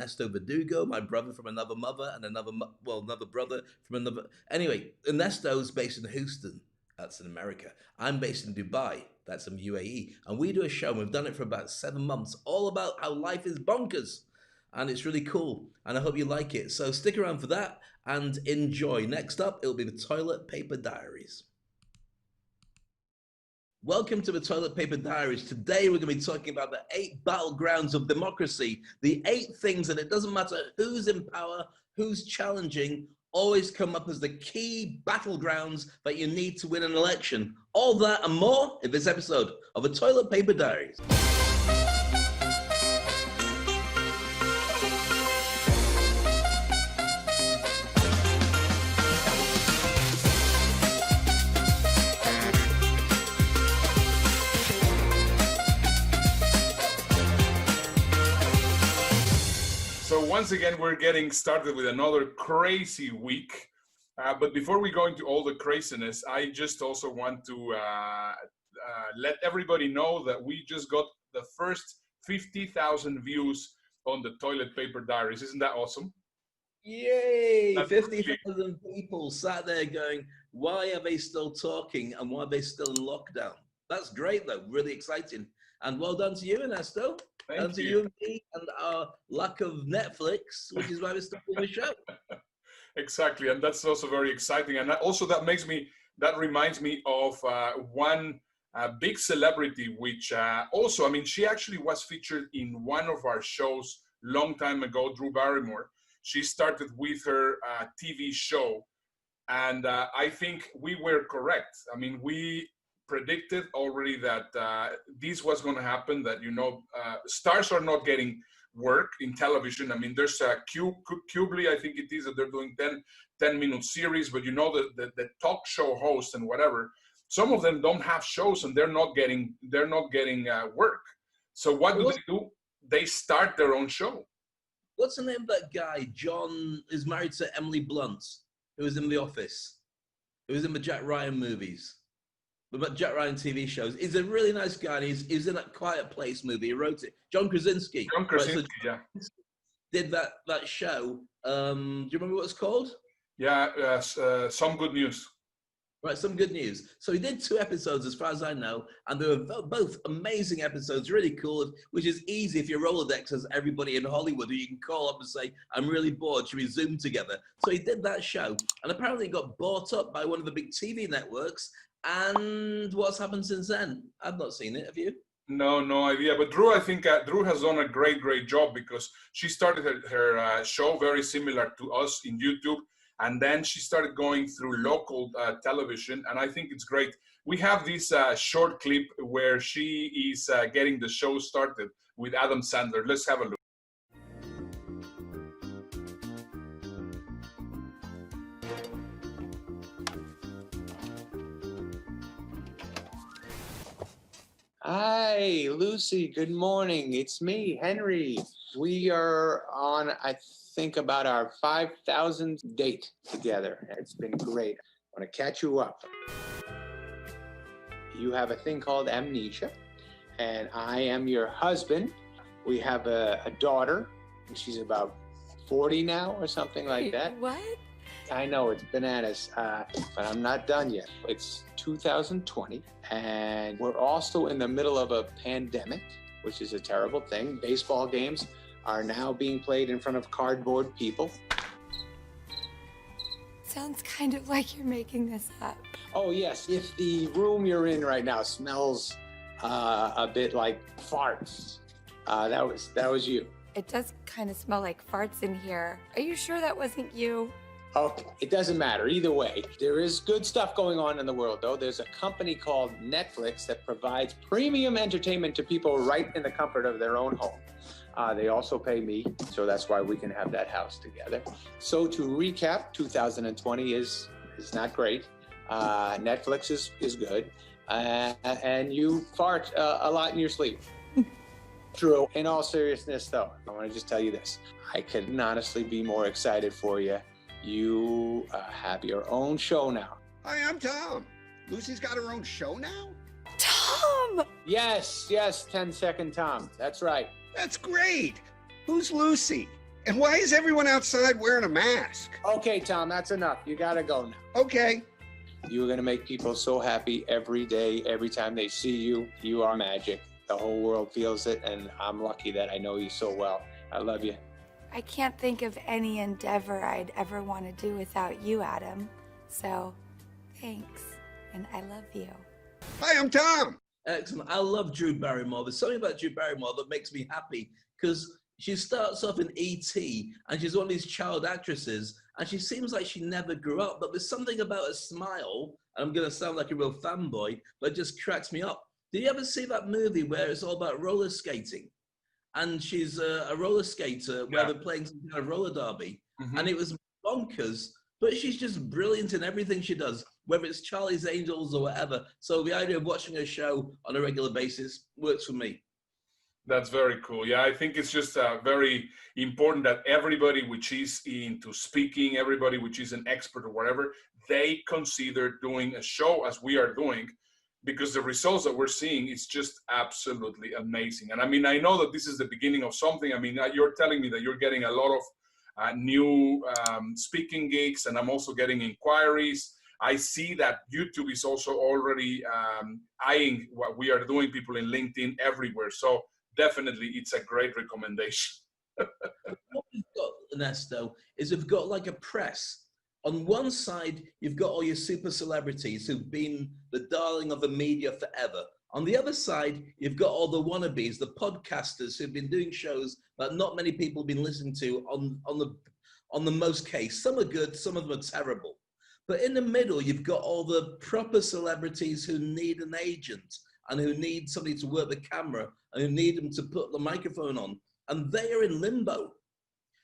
Ernesto Verdugo, my brother from another mother, and another brother from another. Anyway, Ernesto's based in Houston. That's in America. I'm based in Dubai. That's in UAE. And we do a show, and we've done it for about 7 months, all about how life is bonkers. And it's really cool. And I hope you like it. So stick around for that and enjoy. Next up, it'll be the Toilet Paper Diaries. Welcome to the Toilet Paper Diaries. Today we're going to be talking about the 8 battlegrounds of democracy, the 8 things that it doesn't matter who's in power, who's challenging, always come up as the key battlegrounds that you need to win an election. All that and more in this episode of the Toilet Paper Diaries. So once again, we're getting started with another crazy week. But before we go into all the craziness, I just also want to let everybody know that we just got the first 50,000 views on the Toilet Paper Diaries. Isn't that awesome? Yay! 50,000 people sat there going, why are they still talking and why are they still in lockdown? That's great though, really exciting. And well done to you, Ernesto. Thank to you. you and me and our lack of Netflix, which is why we're still doing the show. Exactly, and that's also very exciting. And that reminds me of one big celebrity, which also, I mean, she actually was featured in one of our shows long time ago, Drew Barrymore. She started with her TV show, and I think we were correct. I mean, we predicted already that this was going to happen, that, stars are not getting work in television. I mean, there's a Cubly, I think it is, that they're doing 10-minute series, but the talk show hosts and whatever, some of them don't have shows and they're not getting work. So what do? They start their own show. What's the name of that guy? John is married to Emily Blunt, who was in The Office, who was in the Jack Ryan movies. But Jack Ryan TV shows. He's a really nice guy. And he's in that Quiet Place movie. He wrote it. John Krasinski. Yeah. Did that show. Do you remember what it's called? Yeah, Some Good News. Right, Some Good News. So he did 2 episodes, as far as I know, and they were both amazing episodes, really cool, which is easy if you're Rolodex as everybody in Hollywood, who you can call up and say, I'm really bored, should we Zoom together? So he did that show, and apparently it got bought up by one of the big TV networks. And what's happened since then? I've not seen it. Have you? No idea. But Drew, I think Drew has done a great job, because she started her show very similar to us in YouTube. And then she started going through local television. And I think it's great. We have this short clip where she is getting the show started with Adam Sandler. Let's have a look. Hi, Lucy. Good morning. It's me, Henry. We are on, I think, about our 5,000th date together. It's been great. I want to catch you up. You have a thing called amnesia, and I am your husband. We have a daughter. She's about 40 now or something like that. What? I know, it's bananas, but I'm not done yet. It's 2020, and we're also in the middle of a pandemic, which is a terrible thing. Baseball games are now being played in front of cardboard people. Sounds kind of like you're making this up. Oh, yes, if the room you're in right now smells a bit like farts, that was you. It does kind of smell like farts in here. Are you sure that wasn't you? Okay, it doesn't matter. Either way, there is good stuff going on in the world, though. There's a company called Netflix that provides premium entertainment to people right in the comfort of their own home. They also pay me, so that's why we can have that house together. So to recap, 2020 is not great. Netflix is good. And you fart a lot in your sleep. True. In all seriousness, though, I want to just tell you this. I couldn't honestly be more excited for you. You have your own show now. Hi, I'm Tom. Lucy's got her own show now? Tom! Yes, 10-second Tom. That's right. That's great. Who's Lucy? And why is everyone outside wearing a mask? Okay, Tom, that's enough. You gotta go now. Okay. You are gonna make people so happy every day, every time they see you. You are magic. The whole world feels it, and I'm lucky that I know you so well. I love you. I can't think of any endeavor I'd ever want to do without you, Adam. So, thanks, and I love you. Hi, I'm Tom. Excellent. I love Drew Barrymore. There's something about Drew Barrymore that makes me happy because she starts off in E.T. and she's one of these child actresses and she seems like she never grew up, but there's something about her smile, and I'm going to sound like a real fanboy, but it just cracks me up. Did you ever see that movie where it's all about roller skating? And she's a roller skater where they're playing some kind of roller derby. And it was bonkers, but she's just brilliant in everything she does, whether it's Charlie's Angels or whatever. So the idea of watching her show on a regular basis works for me. That's very cool. Yeah, I think it's just very important that everybody which is into speaking, everybody which is an expert or whatever, they consider doing a show as we are doing, because the results that we're seeing is just absolutely amazing. And I mean, I know that this is the beginning of something. I mean, you're telling me that you're getting a lot of new speaking gigs, and I'm also getting inquiries. I see that YouTube is also already eyeing what we are doing, people in LinkedIn everywhere. So definitely, it's a great recommendation. What we've got, Ernesto, is we've got like a press. On one side, you've got all your super celebrities who've been the darling of the media forever. On the other side, you've got all the wannabes, the podcasters who've been doing shows that not many people have been listening to on the most case. Some are good, some of them are terrible. But in the middle, you've got all the proper celebrities who need an agent and who need somebody to work the camera and who need them to put the microphone on. And they are in limbo.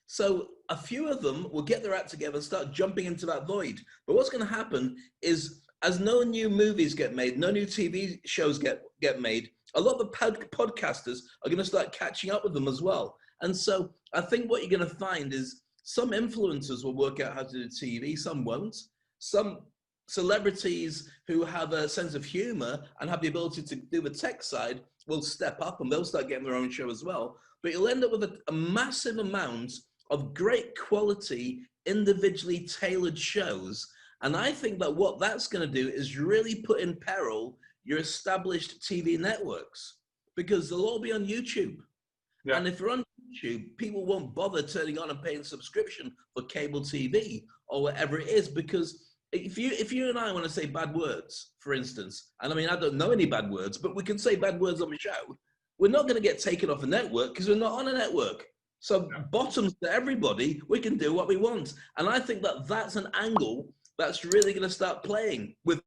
So a few of them will get their act together and start jumping into that void. But what's going to happen is, as no new movies get made, no new TV shows get made, a lot of the podcasters are going to start catching up with them as well. And so I think what you're going to find is some influencers will work out how to do TV, some won't. Some celebrities who have a sense of humor and have the ability to do the tech side will step up and they'll start getting their own show as well. But you'll end up with a massive amount of great quality, individually tailored shows. And I think that what that's going to do is really put in peril your established TV networks, because they'll all be on YouTube. Yeah. And if they're on YouTube, people won't bother turning on and paying subscription for cable TV or whatever it is, because if you and I want to say bad words, for instance, and I mean, I don't know any bad words, but we can say bad words on the show, we're not going to get taken off a network because we're not on a network. So bottoms to everybody, we can do what we want. And I think that that's an angle that's really going to start playing with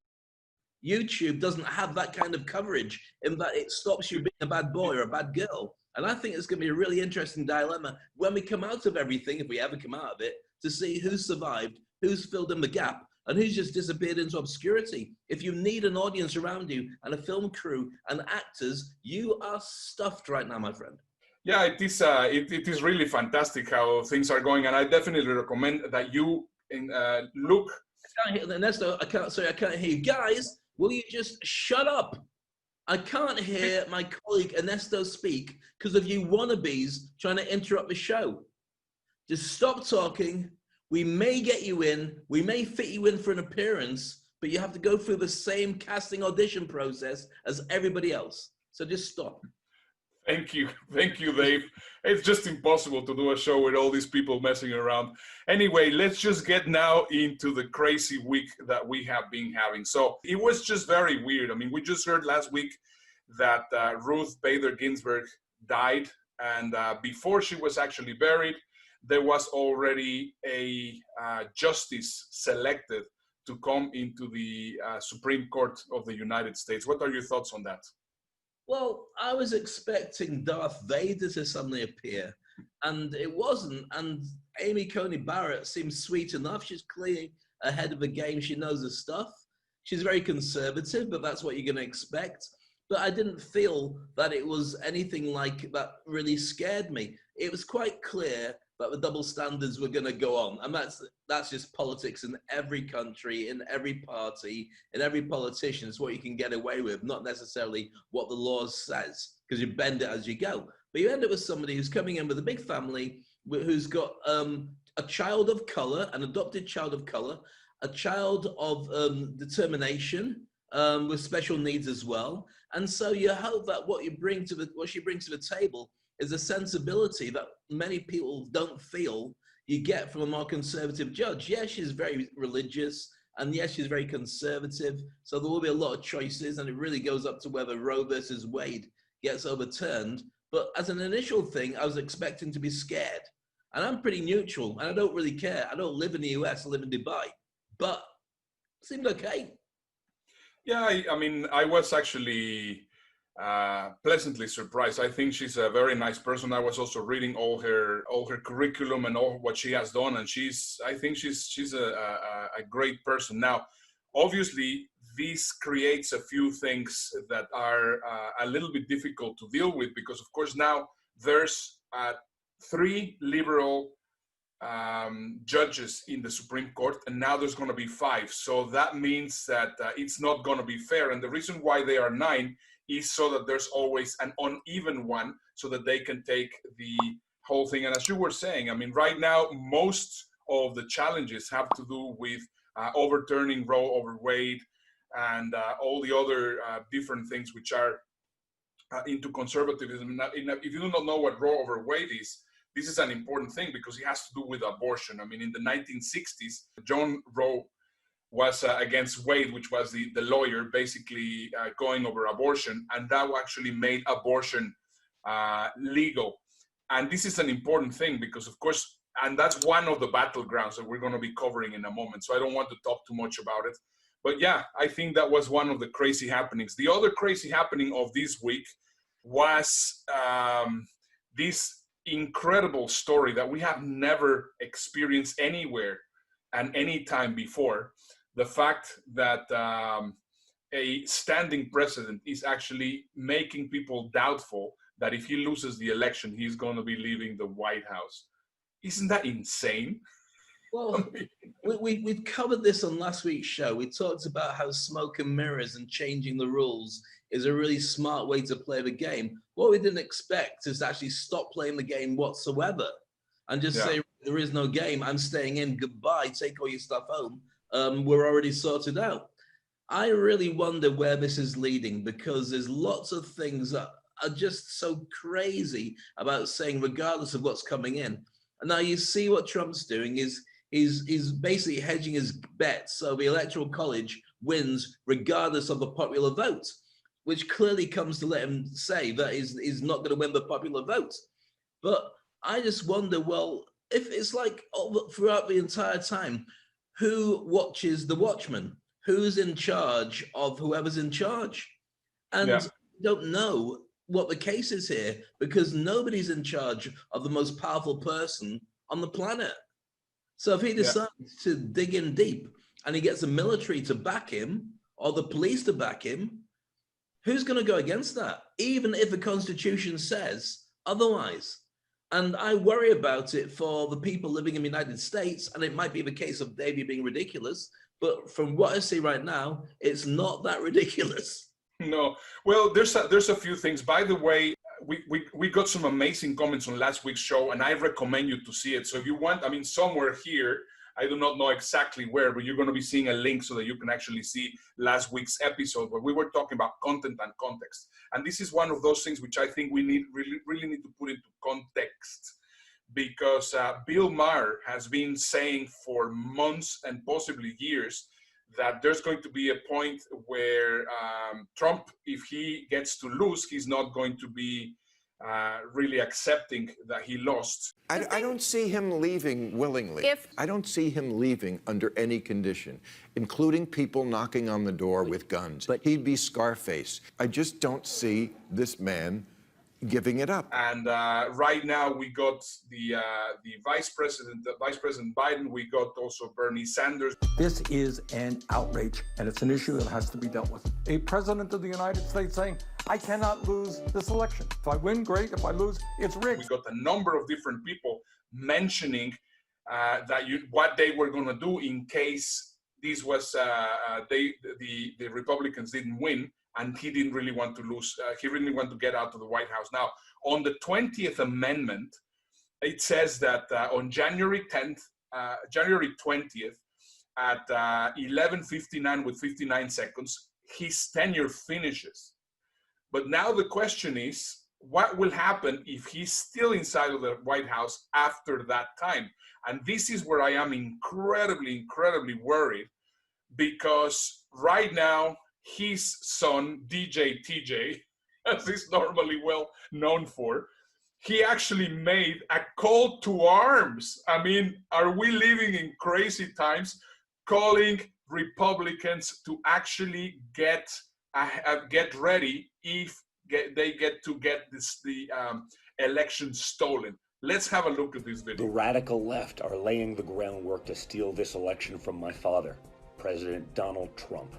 YouTube. Doesn't have that kind of coverage in that it stops you being a bad boy or a bad girl. And I think it's going to be a really interesting dilemma when we come out of everything, if we ever come out of it, to see who's survived, who's filled in the gap, and who's just disappeared into obscurity. If you need an audience around you and a film crew and actors, you are stuffed right now, my friend. Yeah, it is really fantastic how things are going, and I definitely recommend that you look. I can't hear Ernesto. I can't hear you guys. Will you just shut up? I can't hear my colleague Ernesto speak because of you wannabes trying to interrupt the show. Just stop talking. We may get you in. We may fit you in for an appearance, but you have to go through the same casting audition process as everybody else. So just stop. Thank you, Dave. It's just impossible to do a show with all these people messing around. Anyway, let's just get now into the crazy week that we have been having. So it was just very weird. I mean, we just heard last week that Ruth Bader Ginsburg died, and before she was actually buried, there was already a justice selected to come into the Supreme Court of the United States. What are your thoughts on that? Well, I was expecting Darth Vader to suddenly appear, and it wasn't. And Amy Coney Barrett seems sweet enough. She's clearly ahead of the game. She knows her stuff. She's very conservative, but that's what you're going to expect. But I didn't feel that it was anything like that really scared me. It was quite clear that the double standards were going to go on. And that's just politics in every country, in every party, in every politician. It's what you can get away with, not necessarily what the law says, because you bend it as you go. But you end up with somebody who's coming in with a big family, who's got a child of color, an adopted child of color, a child of determination with special needs as well. And so you hope that what she brings to the table is a sensibility that many people don't feel you get from a more conservative judge. Yes, she's very religious, and yes, she's very conservative. So there will be a lot of choices, and it really goes up to whether Roe versus Wade gets overturned. But as an initial thing, I was expecting to be scared. And I'm pretty neutral, and I don't really care. I don't live in the US, I live in Dubai. But it seemed okay. Yeah, I mean, I was actually pleasantly surprised. I think she's a very nice person. I was also reading all her curriculum and all what she has done, and I think she's a great person. Now, obviously, this creates a few things that are a little bit difficult to deal with, because of course now there's 3 liberal judges in the Supreme Court, and now there's going to be 5. So that means that it's not going to be fair. And the reason why they are 9 is so that there's always an uneven one, so that they can take the whole thing. And as you were saying, I mean, right now, most of the challenges have to do with overturning Roe over Wade and all the other different things which are into conservatism. Now, if you do not know what Roe over Wade is, this is an important thing because it has to do with abortion. I mean, in the 1960s, John Roe was against Wade, which was the lawyer, basically going over abortion, and that actually made abortion legal. And this is an important thing because, of course, and that's one of the battlegrounds that we're going to be covering in a moment. So I don't want to talk too much about it. But yeah, I think that was one of the crazy happenings. The other crazy happening of this week was this incredible story that we have never experienced anywhere and any time before. The fact that a standing president is actually making people doubtful that if he loses the election, he's going to be leaving the White House. Isn't that insane? Well, we covered this on last week's show. We talked about how smoke and mirrors and changing the rules is a really smart way to play the game. What we didn't expect is to actually stop playing the game whatsoever and just say, there is no game. I'm staying in. Goodbye. Take all your stuff home. We're already sorted out. I really wonder where this is leading, because there's lots of things that are just so crazy about saying, regardless of what's coming in. And now you see what Trump's doing is he's basically hedging his bets so the Electoral College wins regardless of the popular vote, which clearly comes to let him say that he's not going to win the popular vote. But I just wonder, well, if it's like throughout the entire time, who watches the watchman? Who's in charge of whoever's in charge? And we don't know what the case is here, because nobody's in charge of the most powerful person on the planet. So if he decides to dig in deep and he gets the military to back him or the police to back him, who's going to go against that, even if the Constitution says otherwise? And I worry about it for the people living in the United States, and it might be the case of Davey being ridiculous, but from what I see right now, it's not that ridiculous. No. Well, there's a few things. By the way, we got some amazing comments on last week's show, and I recommend you to see it. So if you want, I mean, somewhere here, I do not know exactly where, but you're going to be seeing a link so that you can actually see last week's episode where we were talking about content and context. And this is one of those things which I think we really need to put into context, because Bill Maher has been saying for months and possibly years that there's going to be a point where Trump, if he gets to lose, he's not going to be really accepting that he lost. I don't see him leaving willingly. I don't see him leaving under any condition, including people knocking on the door with guns. But he'd be Scarface. I just don't see this man giving it up. And right now we got the Vice President Biden. We got also Bernie Sanders. This is an outrage, and it's an issue that has to be dealt with. A president of the United States saying, I cannot lose this election. If I win, great. If I lose, it's rigged. We got a number of different people mentioning what they were going to do in case this was the Republicans didn't win, and he didn't really want to lose. He really wanted to get out of the White House. Now, on the 20th Amendment, it says that on January 10th, January 20th, at 11:59 with 59 seconds, his tenure finishes. But now the question is, what will happen if he's still inside of the White House after that time? And this is where I am incredibly worried, because right now, his son, DJ TJ, as he's normally well known for, he actually made a call to arms. I mean, are we living in crazy times, calling Republicans to actually get ready if they get the election stolen? Let's have a look at this video. The radical left are laying the groundwork to steal this election from my father, President Donald Trump.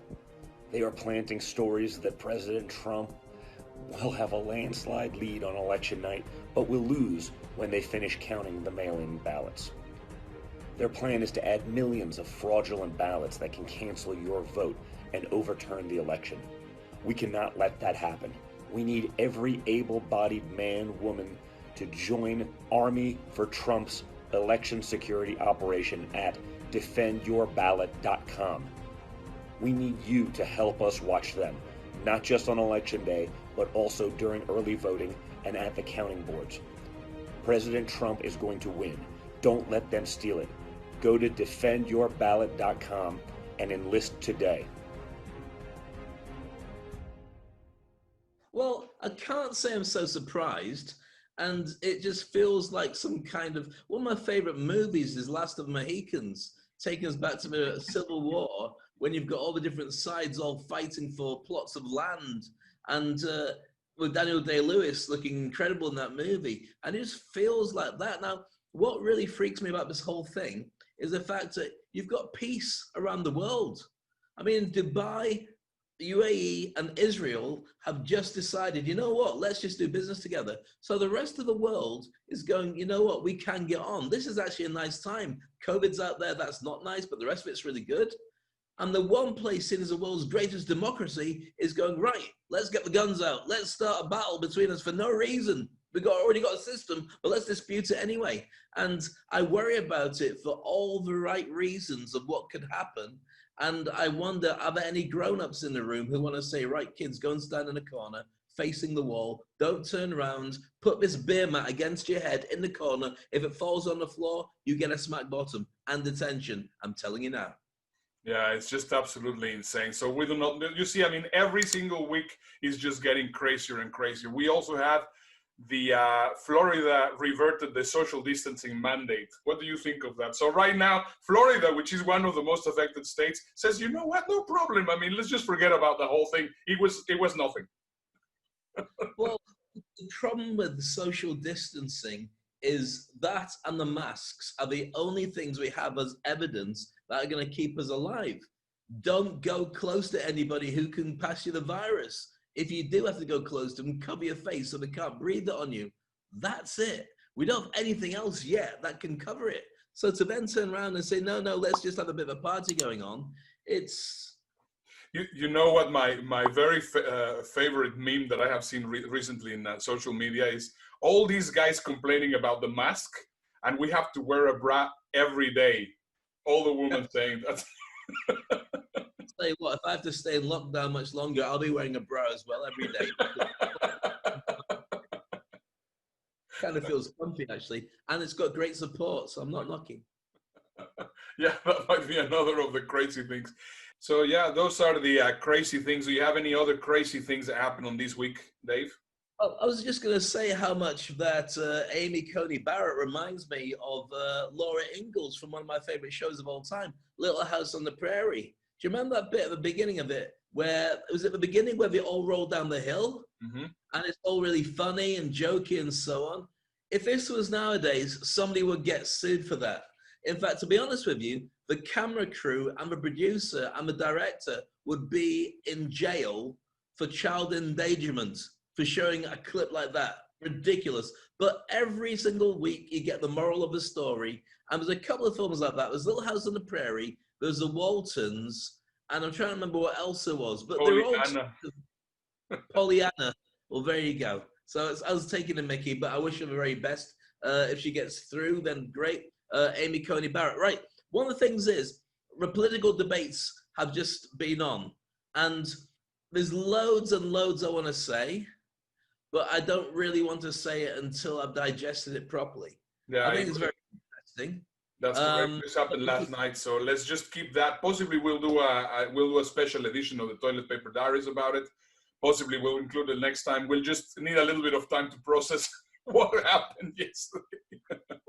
They are planting stories that President Trump will have a landslide lead on election night, but will lose when they finish counting the mail-in ballots. Their plan is to add millions of fraudulent ballots that can cancel your vote and overturn the election. We cannot let that happen. We need every able-bodied man, woman to join Army for Trump's election security operation at defendyourballot.com. We need you to help us watch them, not just on election day, but also during early voting and at the counting boards. President Trump is going to win. Don't let them steal it. Go to defendyourballot.com and enlist today. Well, I can't say I'm so surprised, and it just feels like some kind of, one of my favorite movies is Last of the Mohicans, taking us back to the Civil War, when you've got all the different sides all fighting for plots of land, and with Daniel Day-Lewis looking incredible in that movie, and it just feels like that. Now, what really freaks me about this whole thing is the fact that you've got peace around the world. I mean, Dubai, UAE, and Israel have just decided, you know what, let's just do business together. So the rest of the world is going, you know what, we can get on. This is actually a nice time. COVID's out there, that's not nice, but the rest of it's really good. And the one place seen as the world's greatest democracy is going, right, let's get the guns out. Let's start a battle between us for no reason. We've already got a system, but let's dispute it anyway. And I worry about it for all the right reasons of what could happen. And I wonder, are there any grown-ups in the room who want to say, right, kids, go and stand in a corner, facing the wall, don't turn around, put this beer mat against your head in the corner. If it falls on the floor, you get a smack bottom and detention. I'm telling you now. Yeah, it's just absolutely insane. So we do not, you see, I mean, every single week is just getting crazier and crazier. We also have the Florida reverted the social distancing mandate. What do you think of that? So right now, Florida, which is one of the most affected states, says, you know what, no problem. I mean, let's just forget about the whole thing. It was nothing. Well, the problem with social distancing is that and the masks are the only things we have as evidence that are going to keep us alive. Don't go close to anybody who can pass you the virus. If you do have to go close to them, cover your face so they can't breathe it on you. That's it. We don't have anything else yet that can cover it. So to then turn around and say, no, let's just have a bit of a party going on, it's... You know what my very favorite meme that I have seen recently in social media is all these guys complaining about the mask, and we have to wear a bra every day. All the women saying that. Tell you what, if I have to stay in lockdown much longer, I'll be wearing a bra as well every day. Kind of feels comfy, actually, and it's got great support, so I'm not knocking. Yeah, that might be another of the crazy things. So yeah, those are the crazy things. Do you have any other crazy things that happened on this week, Dave? Oh, I was just going to say how much that Amy Coney Barrett reminds me of Laura Ingalls from one of my favorite shows of all time, Little House on the Prairie. Do you remember that bit at the beginning of it, where it was at the beginning where they all roll down the hill? Mm-hmm. And it's all really funny and jokey and so on. If this was nowadays, somebody would get sued for that. In fact, to be honest with you, the camera crew and the producer and the director would be in jail for child endangerment for showing a clip like that. Ridiculous. But every single week you get the moral of the story. And there's a couple of films like that. There's Little House on the Prairie, there's The Waltons, and I'm trying to remember what else there was. But Pollyanna. Pollyanna. Well, there you go. So I was taking a mickey, but I wish her the very best. If she gets through, then great. Amy Coney Barrett, right? One of the things is, the political debates have just been on, and there's loads and loads I want to say, but I don't really want to say it until I've digested it properly. Yeah, I think it's very interesting. That's correct. This happened last night, so let's just keep that. Possibly we'll do a special edition of the Toilet Paper Diaries about it. Possibly we'll include it next time. We'll just need a little bit of time to process what happened yesterday.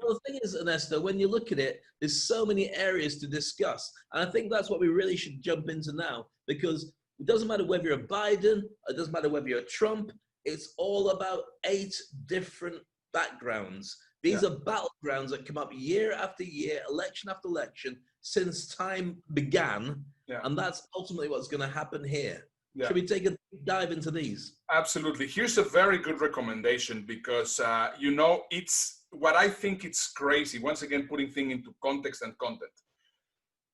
Well, the thing is, Ernesto, when you look at it, there's so many areas to discuss. And I think that's what we really should jump into now, because it doesn't matter whether you're a Biden, it doesn't matter whether you're a Trump, it's all about 8 different backgrounds. These are battlegrounds that come up year after year, election after election, since time began. And that's ultimately what's going to happen here. Should we take a deep dive into these? Absolutely. Here's a very good recommendation because, you know, it's what I think it's crazy. Once again, putting things into context and content.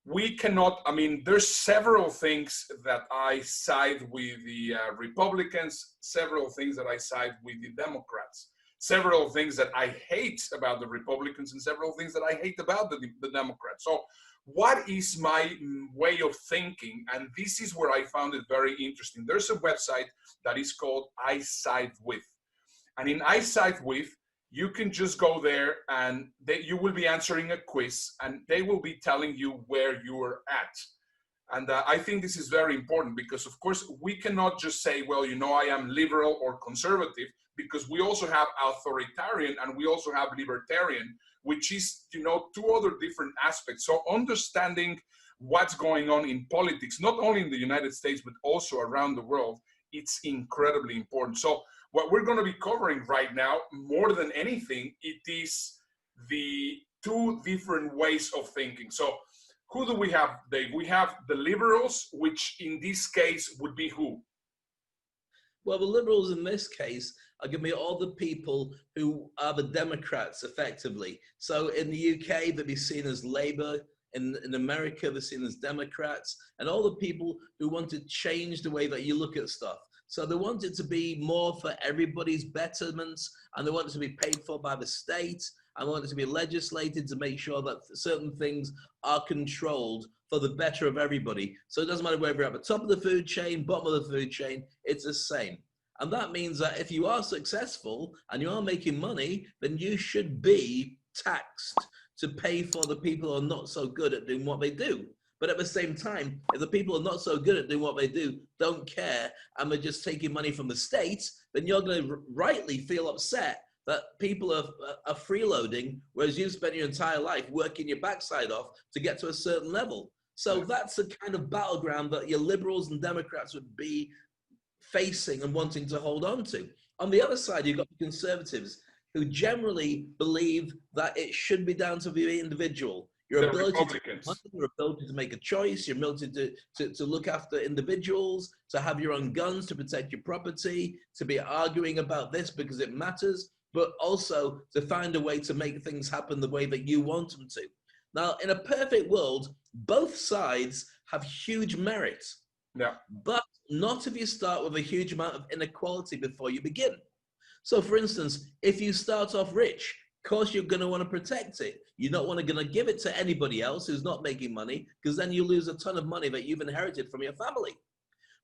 We cannot, I mean, there's several things that I side with the Republicans, several things that I side with the Democrats, several things that I hate about the Republicans, and several things that I hate about the Democrats. So what is my way of thinking? And this is where I found it very interesting. There's a website that is called I Side With. And in I Side With, you can just go there and you will be answering a quiz and they will be telling you where you're at. And I think this is very important because, of course, we cannot just say, well, you know, I am liberal or conservative, because we also have authoritarian and we also have libertarian, which is, you know, 2 other different aspects. So understanding what's going on in politics, not only in the United States, but also around the world, it's incredibly important. So what we're going to be covering right now, more than anything, it is the 2 different ways of thinking. So who do we have, Dave? We have the liberals, which in this case would be who? Well, the liberals in this case are going to be all the people who are the Democrats, effectively. So in the UK, they'll be seen as Labour. In America, they're seen as Democrats. And all the people who want to change the way that you look at stuff. So they want it to be more for everybody's betterment, and they want it to be paid for by the state, and they want it to be legislated to make sure that certain things are controlled for the better of everybody. So it doesn't matter whether you're at the top of the food chain, bottom of the food chain, it's the same. And that means that if you are successful and you are making money, then you should be taxed to pay for the people who are not so good at doing what they do. But at the same time, if the people who are not so good at doing what they do don't care and they're just taking money from the state, then you're going to rightly feel upset that people are freeloading, whereas you've spent your entire life working your backside off to get to a certain level. So that's the kind of battleground that your liberals and Democrats would be facing and wanting to hold on to. On the other side, you've got the conservatives who generally believe that it should be down to the individual. Your ability to make a choice, your ability to look after individuals, to have your own guns, to protect your property, to be arguing about this because it matters, but also to find a way to make things happen the way that you want them to. Now, in a perfect world, both sides have huge merit, but not if you start with a huge amount of inequality before you begin. So, for instance, if you start off rich, of course, you're going to want to protect it. You're not going to give it to anybody else who's not making money, because then you lose a ton of money that you've inherited from your family.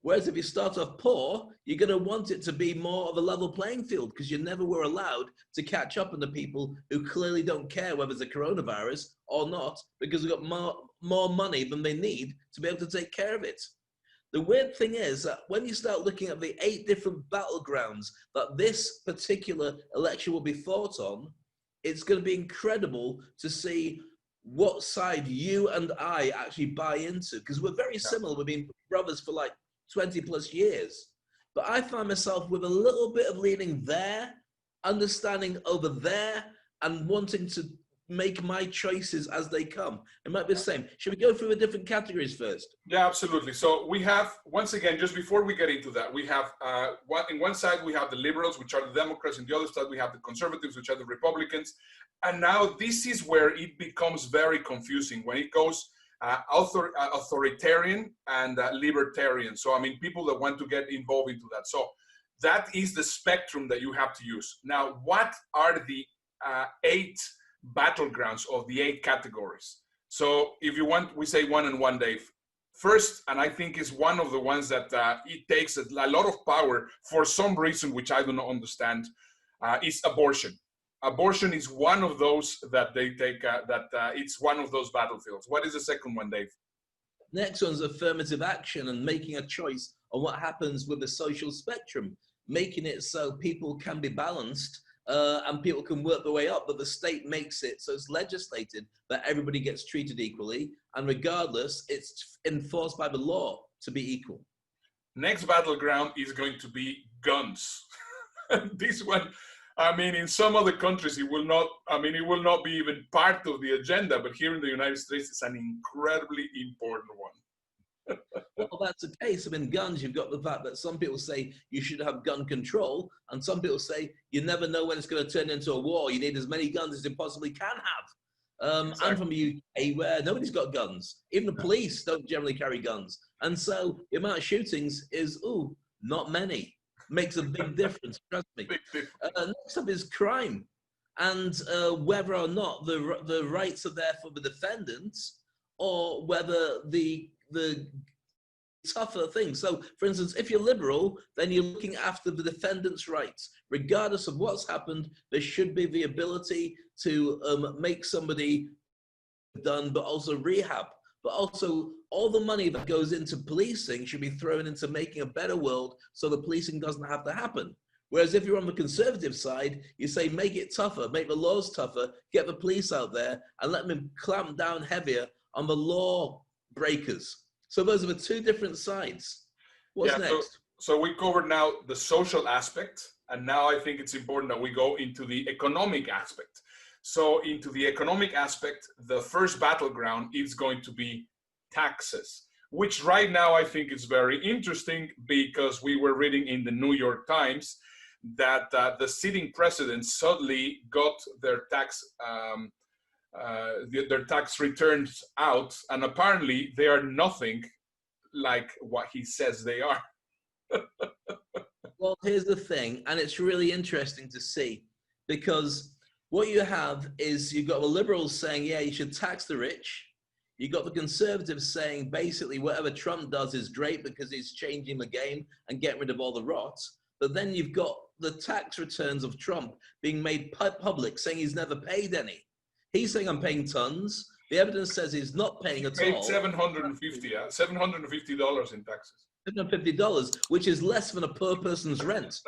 Whereas if you start off poor, you're going to want it to be more of a level playing field, because you never were allowed to catch up on the people who clearly don't care whether it's a coronavirus or not, because they've got more money than they need to be able to take care of it. The weird thing is that when you start looking at the 8 different battlegrounds that this particular election will be fought on, it's going to be incredible to see what side you and I actually buy into, because we're very similar. We've been brothers for like 20 plus years. But I find myself with a little bit of leaning there, understanding over there, and wanting to make my choices as they come. It might be the same. Should we go through the different categories first? Yeah, absolutely. So we have, once again, just before we get into that, we have, in one side, we have the liberals, which are the Democrats. In the other side, we have the conservatives, which are the Republicans. And now this is where it becomes very confusing when it goes authoritarian and libertarian. So, I mean, people that want to get involved into that. So that is the spectrum that you have to use. Now, what are the 8 battlegrounds of the 8 categories. So if you want, we say 1 and 1, Dave. First, and I think is one of the ones that it takes a lot of power for some reason, which I do not understand, is abortion. Abortion is one of those that they take, it's one of those battlefields. What is the second one, Dave? Next one's affirmative action and making a choice on what happens with the social spectrum, making it so people can be balanced and people can work their way up, but the state makes it so it's legislated that everybody gets treated equally, and regardless, it's enforced by the law to be equal. Next battleground is going to be guns. This one, I mean, in some other countries, it will not be even part of the agenda, but here in the United States, it's an incredibly important one. Well, that's the case. I mean, guns, you've got the fact that some people say you should have gun control, and some people say you never know when it's going to turn into a war. You need as many guns as you possibly can have. Exactly. I'm from the UK where nobody's got guns. Even the police don't generally carry guns. And so the amount of shootings is, not many. Makes a big difference, trust me. Next up is crime, and whether or not the rights are there for the defendants, or whether the tougher thing. So, for instance, if you're liberal, then you're looking after the defendant's rights. Regardless of what's happened, there should be the ability to make somebody done, but also rehab. But also, all the money that goes into policing should be thrown into making a better world so the policing doesn't have to happen. Whereas if you're on the conservative side, you say, make it tougher, make the laws tougher, get the police out there, and let them clamp down heavier on the law breakers. So those are the two different sides. What's next? So we covered now the social aspect, and now I think it's important that we go into the economic aspect. So into the economic aspect, the first battleground is going to be taxes, which right now I think is very interesting because we were reading in the New York Times that the sitting president suddenly got their tax returns out, and apparently they are nothing like what he says they are. Well, here's the thing, and it's really interesting to see, because what you have is you've got the liberals saying, yeah, you should tax the rich. You've got the conservatives saying basically whatever Trump does is great because he's changing the game and getting rid of all the rot. But then you've got the tax returns of Trump being made public, saying he's never paid any. He's saying I'm paying tons. The evidence says he's not paying at all. $750 in taxes. $750, which is less than a per person's rent.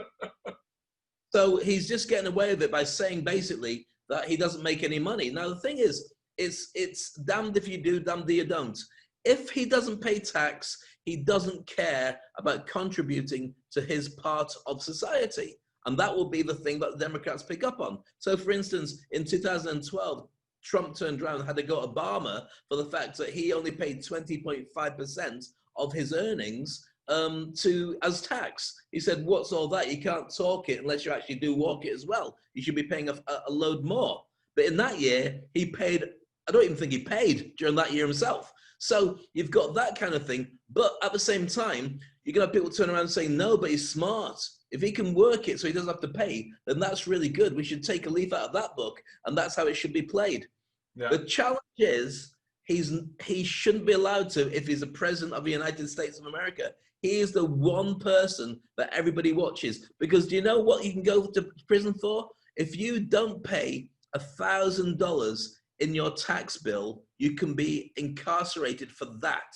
So he's just getting away with it by saying basically that he doesn't make any money. Now the thing is, it's damned if you do, damned if you don't. If he doesn't pay tax, he doesn't care about contributing to his part of society. And that will be the thing that the Democrats pick up on. So for instance, in 2012, Trump turned around and had to go to Obama for the fact that he only paid 20.5% of his earnings as tax. He said, what's all that? You can't talk it unless you actually do walk it as well. You should be paying a load more. But in that year, he paid, I don't even think he paid during that year himself. So you've got that kind of thing. But at the same time, you're going to have people turn around and say, no, but he's smart. If he can work it so he doesn't have to pay, then that's really good. We should take a leaf out of that book, and that's how it should be played. Yeah. The challenge is he shouldn't be allowed to if he's a president of the United States of America. He is the one person that everybody watches. Because do you know what you can go to prison for? If you don't pay $1,000 in your tax bill, you can be incarcerated for that.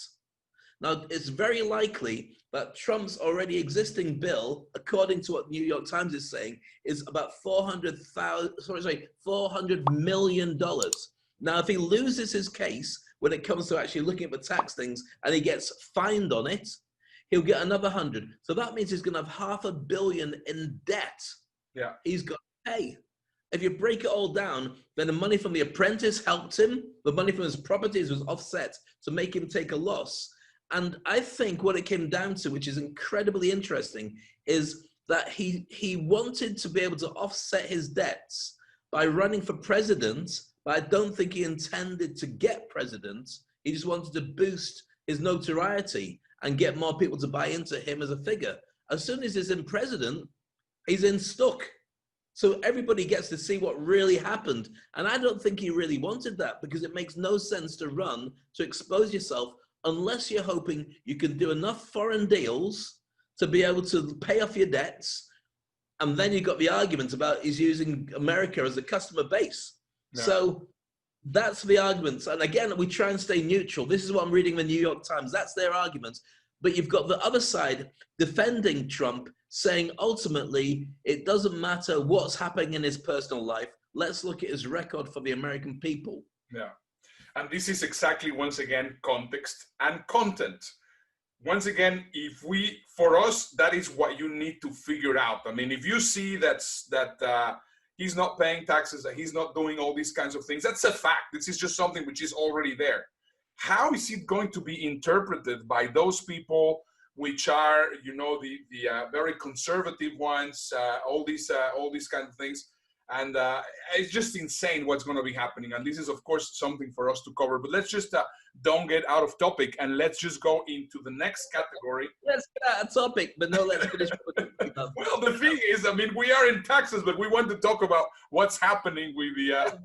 Now, it's very likely that Trump's already existing bill, according to what New York Times is saying, is about $400 million. Now, if he loses his case when it comes to actually looking at the tax things and he gets fined on it, he'll get another 100. So that means he's going to have $500 million in debt. Yeah, he's got to pay. If you break it all down, then the money from The Apprentice helped him. The money from his properties was offset to make him take a loss. And I think what it came down to, which is incredibly interesting, is that he wanted to be able to offset his debts by running for president, but I don't think he intended to get president. He just wanted to boost his notoriety and get more people to buy into him as a figure. As soon as he's in president, he's in stuck. So everybody gets to see what really happened. And I don't think he really wanted that, because it makes no sense to run, to expose yourself, unless you're hoping you can do enough foreign deals to be able to pay off your debts. And then you've got the argument about he's using America as a customer base. Yeah. So that's the arguments. And again, we try and stay neutral. This is what I'm reading in the New York Times. That's their argument. But you've got the other side defending Trump, saying ultimately it doesn't matter what's happening in his personal life. Let's look at his record for the American people. Yeah. And this is exactly, once again, context and content. Once again, for us, that is what you need to figure out. I mean, if you see that he's not paying taxes, that he's not doing all these kinds of things, that's a fact. This is just something which is already there. How is it going to be interpreted by those people which are, the very conservative ones, all these kind of things? And it's just insane what's going to be happening. And this is, of course, something for us to cover. But let's just don't get out of topic, and let's just go into the next category. Let's get out of topic, but no, let's finish. Well, the thing is, I mean, we are in taxes, but we want to talk about what's happening with the...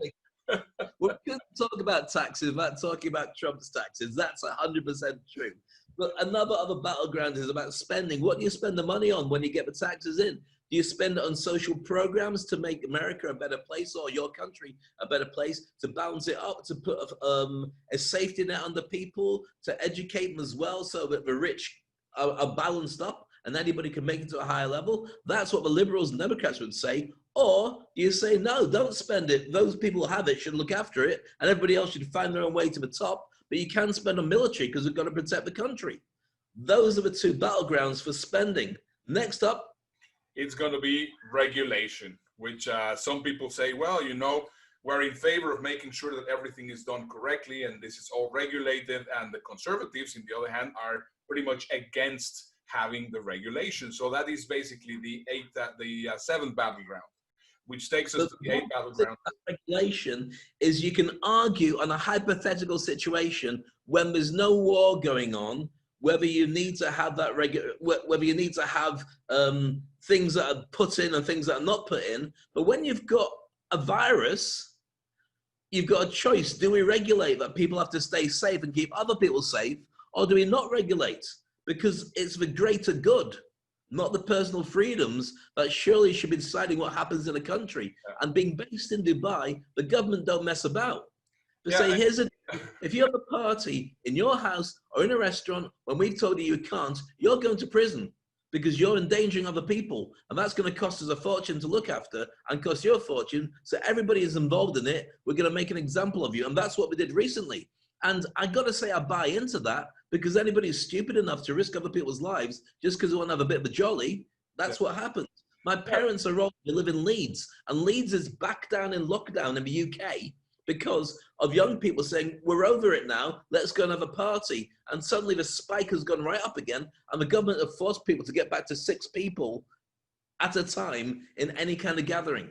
We couldn't talk about taxes without talking about Trump's taxes. That's 100% true. But other battleground is about spending. What do you spend the money on when you get the taxes in? Do you spend it on social programs to make America a better place, or your country a better place, to balance it up, to put a safety net on the people, to educate them as well, so that the rich are balanced up and anybody can make it to a higher level? That's what the liberals and Democrats would say. Or you say, no, don't spend it. Those people who have it should look after it, and everybody else should find their own way to the top. But you can spend on military because we've got to protect the country. Those are the two battlegrounds for spending. Next up, it's going to be regulation, which some people say, well, we're in favor of making sure that everything is done correctly and this is all regulated. And the conservatives, on the other hand, are pretty much against having the regulation. So that is basically the seventh battleground, which takes us to the eighth battleground. Regulation is you can argue on a hypothetical situation when there's no war going on, whether you need to have that whether you need to have things that are put in and things that are not put in. But when you've got a virus, you've got a choice. Do we regulate that people have to stay safe and keep other people safe, or do we not regulate? Because it's the greater good, not the personal freedoms, that surely should be deciding what happens in a country. Yeah. And being based in Dubai, the government don't mess about. If you have a party in your house or in a restaurant, when we've told you can't, you're going to prison because you're endangering other people. And that's going to cost us a fortune to look after and cost you a fortune. So everybody is involved in it. We're going to make an example of you. And that's what we did recently. And I got to say, I buy into that, because anybody who's stupid enough to risk other people's lives just because they want to have a bit of a jolly, that's what happens. My parents are all, they live in Leeds, and Leeds is back down in lockdown in the UK because of young people saying, we're over it now, let's go and have a party. And suddenly the spike has gone right up again, and the government have forced people to get back to 6 people at a time in any kind of gathering.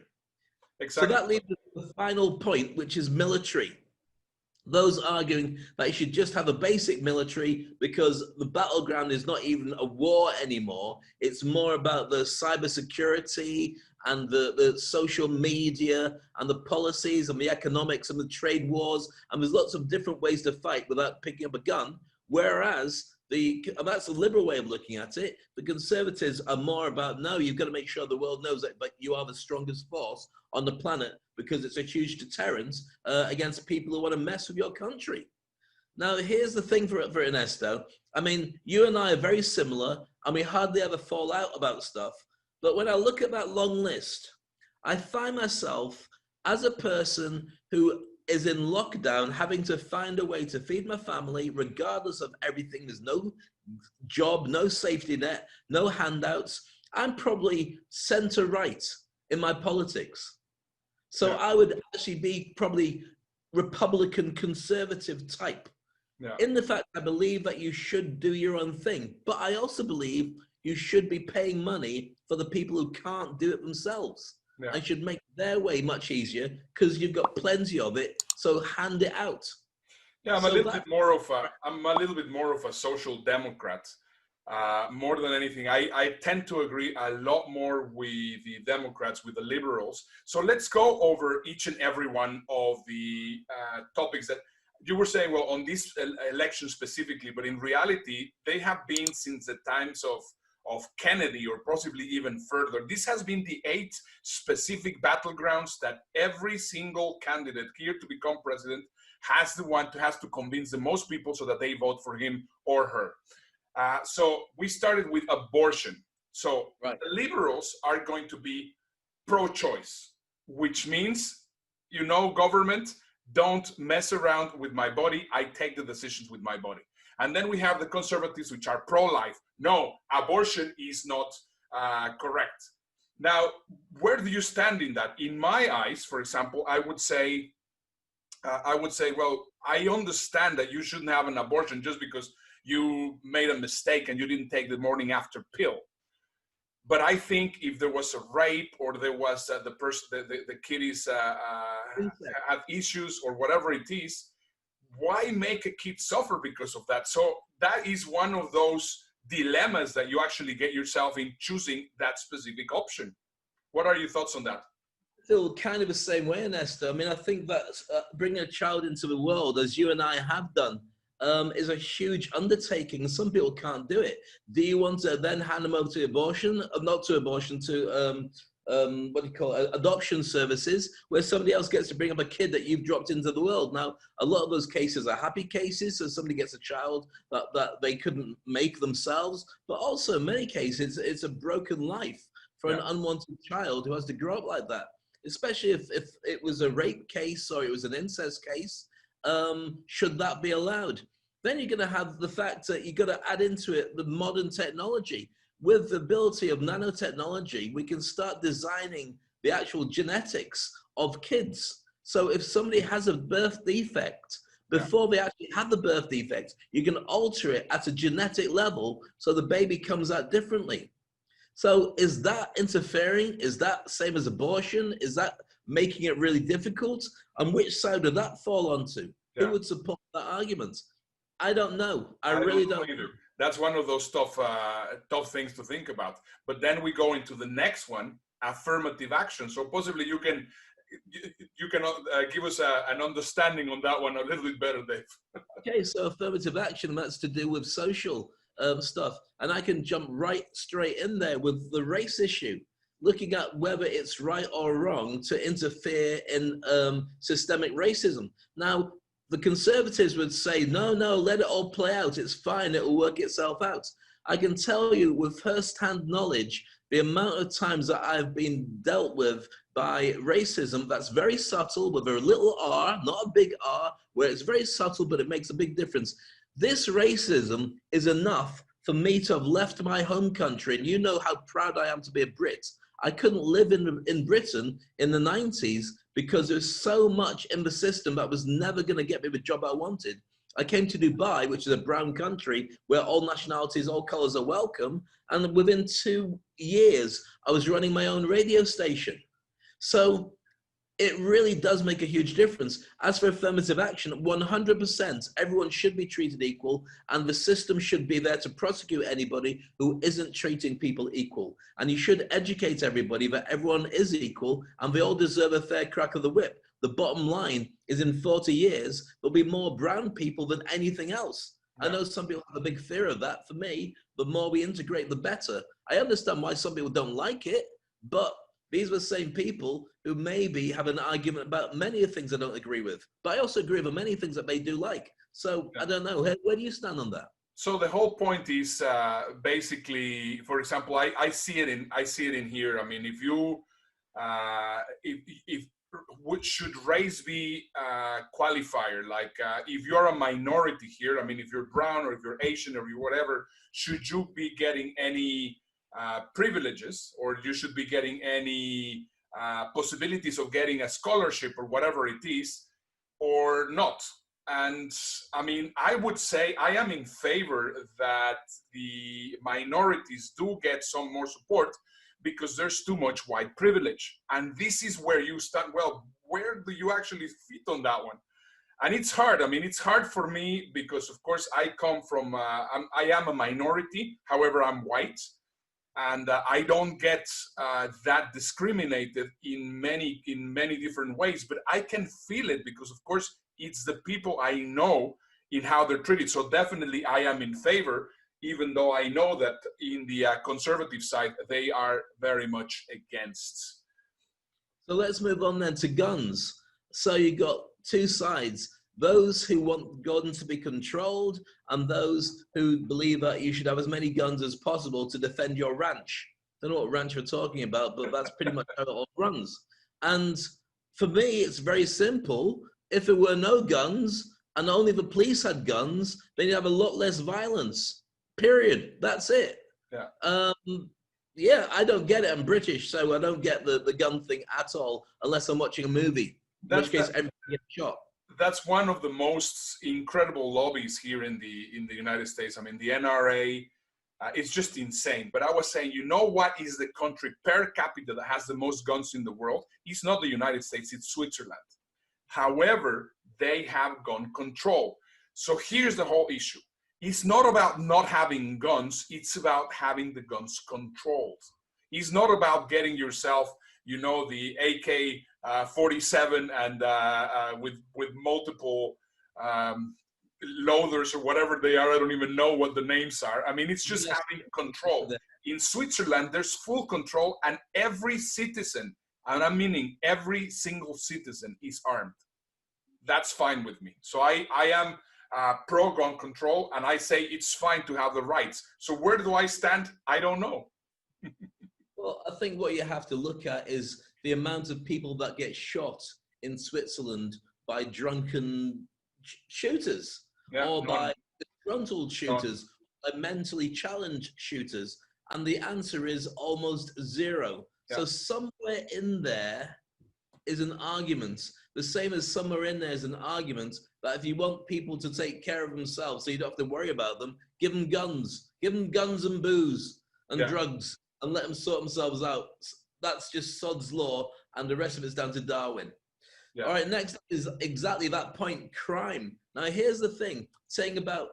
Exactly. So that leads to the final point, which is military. Those arguing that you should just have a basic military because the battleground is not even a war anymore. It's more about the cybersecurity and the social media and the policies and the economics and the trade wars. And there's lots of different ways to fight without picking up a gun. Whereas and that's the liberal way of looking at it. The conservatives are more about, no, you've got to make sure the world knows that, but you are the strongest force on the planet because it's a huge deterrent against people who want to mess with your country. Now, here's the thing for Ernesto. I mean, you and I are very similar, and we hardly ever fall out about stuff. But when I look at that long list, I find myself as a person who is in lockdown, having to find a way to feed my family, regardless of everything. There's no job, no safety net, no handouts. I'm probably center-right in my politics. So I would actually be probably Republican conservative type. Yeah. In the fact I believe that you should do your own thing, but I also believe you should be paying money for the people who can't do it themselves. Yeah. And should make their way much easier because you've got plenty of it. So hand it out. Yeah, I'm a little bit more of a social democrat. more than anything. I tend to agree a lot more with the Democrats, with the liberals. So let's go over each and every one of the topics that you were saying, well, on this election specifically, but in reality, they have been since the times of Kennedy, or possibly even further. This has been the 8 specific battlegrounds that every single candidate here to become president has to convince the most people so that they vote for him or her. So we started with abortion. So right. The liberals are going to be pro-choice, which means, government, don't mess around with my body. I take the decisions with my body. And then we have the conservatives, which are pro-life. No, abortion is not correct. Now, where do you stand in that? In my eyes, for example, I would say, well, I understand that you shouldn't have an abortion just because you made a mistake and you didn't take the morning after pill. But I think if there was a rape, or there was the kid had issues or whatever it is, why make a kid suffer because of that? So that is one of those dilemmas that you actually get yourself in, choosing that specific option. What are your thoughts on that? I feel kind of the same way, Ernesto. I mean, I think that bringing a child into the world, as you and I have done, is a huge undertaking. Some people can't do it. Do you want to then hand them over to abortion? Not to abortion, to what do you call it? Adoption services, where somebody else gets to bring up a kid that you've dropped into the world. Now, a lot of those cases are happy cases, so somebody gets a child that they couldn't make themselves, but also in many cases, it's a broken life for an unwanted child who has to grow up like that, especially if it was a rape case or it was an incest case. Should that be allowed? Then you're going to have the fact that you've got to add into it the modern technology. With the ability of nanotechnology, we can start designing the actual genetics of kids. So if somebody has a birth defect, before they actually have the birth defect, you can alter it at a genetic level so the baby comes out differently. So is that interfering? Is that same as abortion? Is that making it really difficult? And which side would that fall onto? Who would support that argument? I don't know. I really don't either. That's one of those tough things to think about. But then we go into the next one, affirmative action. So possibly you can give us an understanding on that one a little bit better, Dave. Okay, so affirmative action, that's to do with social stuff. And I can jump right straight in there with the race issue, looking at whether it's right or wrong to interfere in systemic racism. Now, the conservatives would say, no, let it all play out. It's fine. It will work itself out. I can tell you with firsthand knowledge, the amount of times that I've been dealt with by racism that's very subtle, with a little r, not a big R, where it's very subtle, but it makes a big difference. This racism is enough for me to have left my home country. And you know how proud I am to be a Brit. I couldn't live in Britain in the 90s because there's so much in the system that was never going to get me the job I wanted. I came to Dubai, which is a brown country where all nationalities, all colors are welcome. And within 2 years, I was running my own radio station. So it really does make a huge difference. As for affirmative action, 100%, everyone should be treated equal, and the system should be there to prosecute anybody who isn't treating people equal. And you should educate everybody that everyone is equal and they all deserve a fair crack of the whip. The bottom line is in 40 years, there'll be more brown people than anything else. I know some people have a big fear of that. For me, the more we integrate, the better. I understand why some people don't like it, but these are the same people who maybe have an argument about many of things I don't agree with. But I also agree with many things that they do like. So I don't know. Where do you stand on that? So the whole point is basically, for example, I see it in here. I mean, should race be a qualifier? Like if you're a minority here, I mean, if you're brown or if you're Asian or you whatever, should you be getting any privileges, or you should be getting any possibilities of getting a scholarship or whatever it is, or not? And I mean, I would say I am in favor that the minorities do get some more support, because there's too much white privilege. And this is where you start, well, where do you actually fit on that one? And it's hard. I mean, it's hard for me because, of course, I come from, I am a minority. However, I'm white. And I don't get that discriminated in many different ways. But I can feel it because, of course, it's the people I know in how they're treated. So definitely I am in favor, even though I know that in the conservative side, they are very much against. So let's move on then to guns. So you got two sides, those who want guns to be controlled and those who believe that you should have as many guns as possible to defend your ranch. I don't know what ranch we're talking about, but that's pretty much how it all runs. And for me, it's very simple. If there were no guns and only the police had guns, then you'd have a lot less violence, period. That's it. Yeah. Yeah, I don't get it. I'm British, so I don't get the gun thing at all, unless I'm watching a movie, in which case everybody gets shot. That's one of the most incredible lobbies here in the United States. I mean, the NRA, it's just insane. But I was saying, you know what is the country per capita that has the most guns in the world? It's not the United States, it's Switzerland. However, they have gun control. So here's the whole issue. It's not about not having guns, it's about having the guns controlled. It's not about getting yourself, you know, the AK-47 and with multiple loaders or whatever they are. I don't even know what the names are. I mean, it's just having control. In Switzerland, there's full control, and every citizen, and I'm meaning every single citizen, is armed. That's fine with me. So I am pro-gun control, and I say it's fine to have the rights. So where do I stand? I don't know. Well, I think what you have to look at is the amount of people that get shot in Switzerland by drunken shooters, by disgruntled shooters, by mentally challenged shooters, and the answer is almost zero. Yeah. So somewhere in there is an argument, the same as somewhere in there is an argument that if you want people to take care of themselves so you don't have to worry about them, give them guns and booze and drugs and let them sort themselves out. That's just sod's law, and the rest of it's down to Darwin. Yeah. All right, next is exactly that point, crime. Now, here's the thing, saying about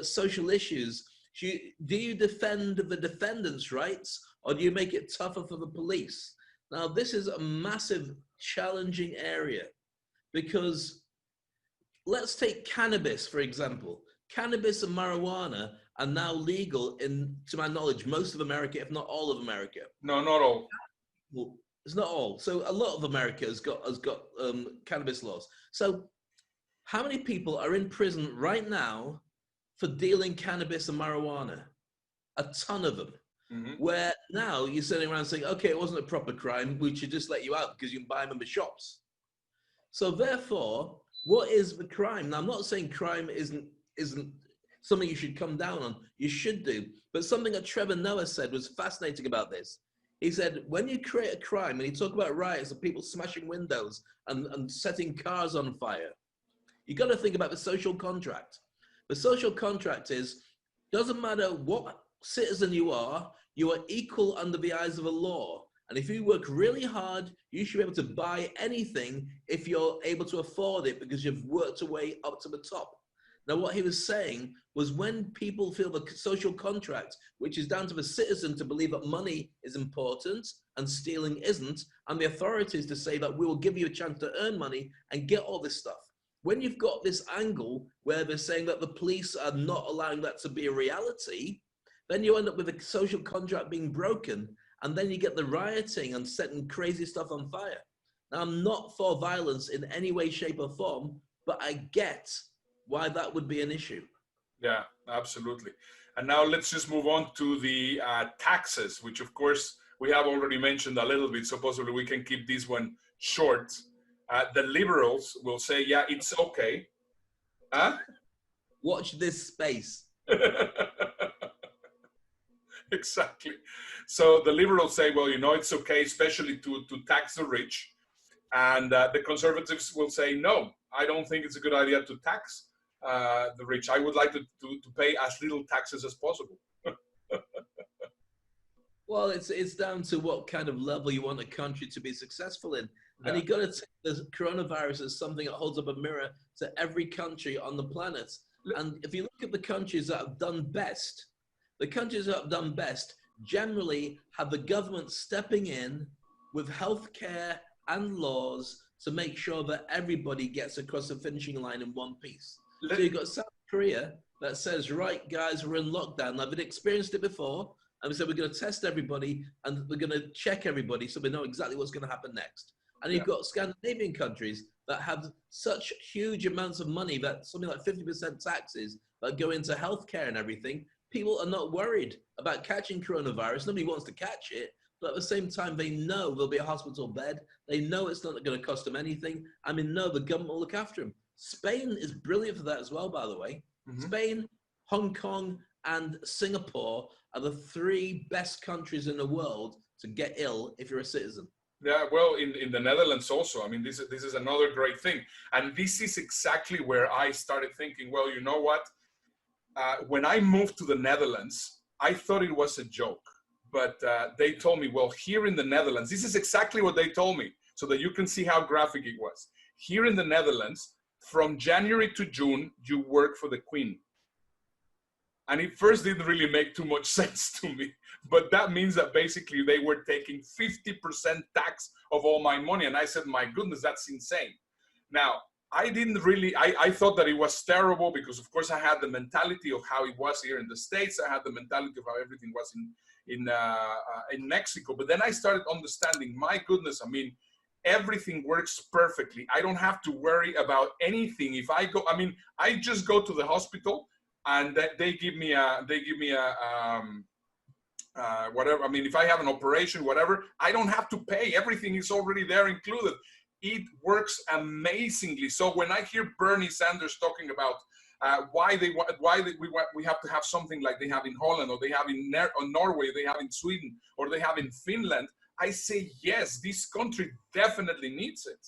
social issues, do you defend the defendant's rights or do you make it tougher for the police? Now, this is a massive, challenging area because let's take cannabis, for example. Cannabis and marijuana are now legal in, to my knowledge, most of America, if not all of America. No, not all. Well, it's not all. So a lot of America has got cannabis laws. So how many people are in prison right now for dealing cannabis and marijuana? A ton of them. Mm-hmm. Where now you're sitting around saying, okay, it wasn't a proper crime, we should just let you out because you can buy them in the shops. So therefore, what is the crime? Now, I'm not saying crime isn't something you should come down on. You should do. But something that Trevor Noah said was fascinating about this. He said, when you create a crime, and he talked about riots of people smashing windows and setting cars on fire, you got to think about the social contract. The social contract is, doesn't matter what citizen you are equal under the eyes of the law. And if you work really hard, you should be able to buy anything if you're able to afford it because you've worked your way up to the top. Now, what he was saying was when people feel the social contract, which is down to the citizen to believe that money is important and stealing isn't, and the authorities to say that we will give you a chance to earn money and get all this stuff. When you've got this angle where they're saying that the police are not allowing that to be a reality, then you end up with a social contract being broken, and then you get the rioting and setting crazy stuff on fire. Now, I'm not for violence in any way, shape, or form, but I get why that would be an issue. Yeah, absolutely. And now let's just move on to the taxes, which of course we have already mentioned a little bit, so possibly we can keep this one short. The liberals will say, yeah, it's okay. Huh? Watch this space. Exactly. So the liberals say, well, you know, it's okay, especially to tax the rich. And the conservatives will say, no, I don't think it's a good idea to tax the rich. I would like to pay as little taxes as possible. Well, it's down to what kind of level you want a country to be successful in. And you've got to take the coronavirus as something that holds up a mirror to every country on the planet. And if you look at the countries that have done best, the countries that have done best generally have the government stepping in with healthcare and laws to make sure that everybody gets across the finishing line in one piece. So you've got South Korea that says, right, guys, we're in lockdown. I've experienced it before. And we said, we're going to test everybody and we're going to check everybody so we know exactly what's going to happen next. And you've got Scandinavian countries that have such huge amounts of money that something like 50% taxes that go into healthcare and everything. People are not worried about catching coronavirus. Nobody wants to catch it. But at the same time, they know there'll be a hospital bed. They know it's not going to cost them anything. I mean, no, the government will look after them. Spain is brilliant for that as well, by the way. Spain, Hong Kong, and Singapore are the 3 best countries in the world to get ill if you're a citizen. Yeah, well, in the Netherlands also. I mean, this is another great thing. And this is exactly where I started thinking, well, you know what? When I moved to the Netherlands, I thought it was a joke. But they told me, well, here in the Netherlands, this is exactly what they told me, so that you can see how graphic it was. Here in the Netherlands, from January to June, you work for the Queen. And it first didn't really make too much sense to me. But that means that basically they were taking 50% tax of all my money. And I said, my goodness, that's insane. Now, I didn't really, I thought that it was terrible because, of course, I had the mentality of how it was here in the States. I had the mentality of how everything was in Mexico. But then I started understanding, my goodness, I mean, everything works perfectly. I don't have to worry about anything. If I go, I mean, I just go to the hospital and they give me whatever. I mean, if I have an operation, whatever, I don't have to pay. Everything is already there included. It works amazingly. So when I hear Bernie Sanders talking about why we have to have something like they have in Holland, or they have in Norway, they have in Sweden, or they have in Finland, I say, yes, this country definitely needs it.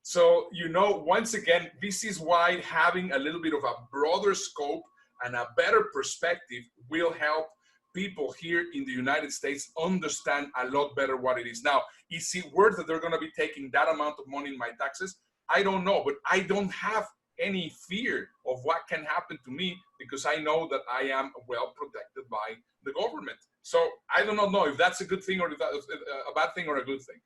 So, you know, once again, this is why having a little bit of a broader scope and a better perspective will help people here in the United States understand a lot better what it is. Now, is it worth that they're going to be taking that amount of money in my taxes? I don't know, but I don't have any fear of what can happen to me because I know that I am well protected by the government. So I do not know if that's a good thing or if that's a bad thing or a good thing.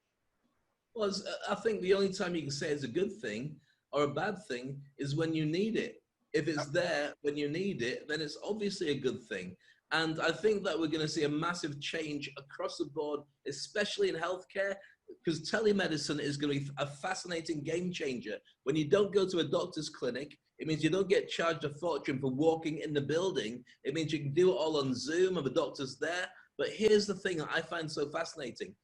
Well, I think the only time you can say it's a good thing or a bad thing is when you need it. If it's there when you need it, then it's obviously a good thing. And I think that we're going to see a massive change across the board, especially in healthcare, because telemedicine is going to be a fascinating game changer. When you don't go to a doctor's clinic, it means you don't get charged a fortune for walking in the building. It means you can do it all on Zoom and the doctor's there. But here's the thing that I find so fascinating.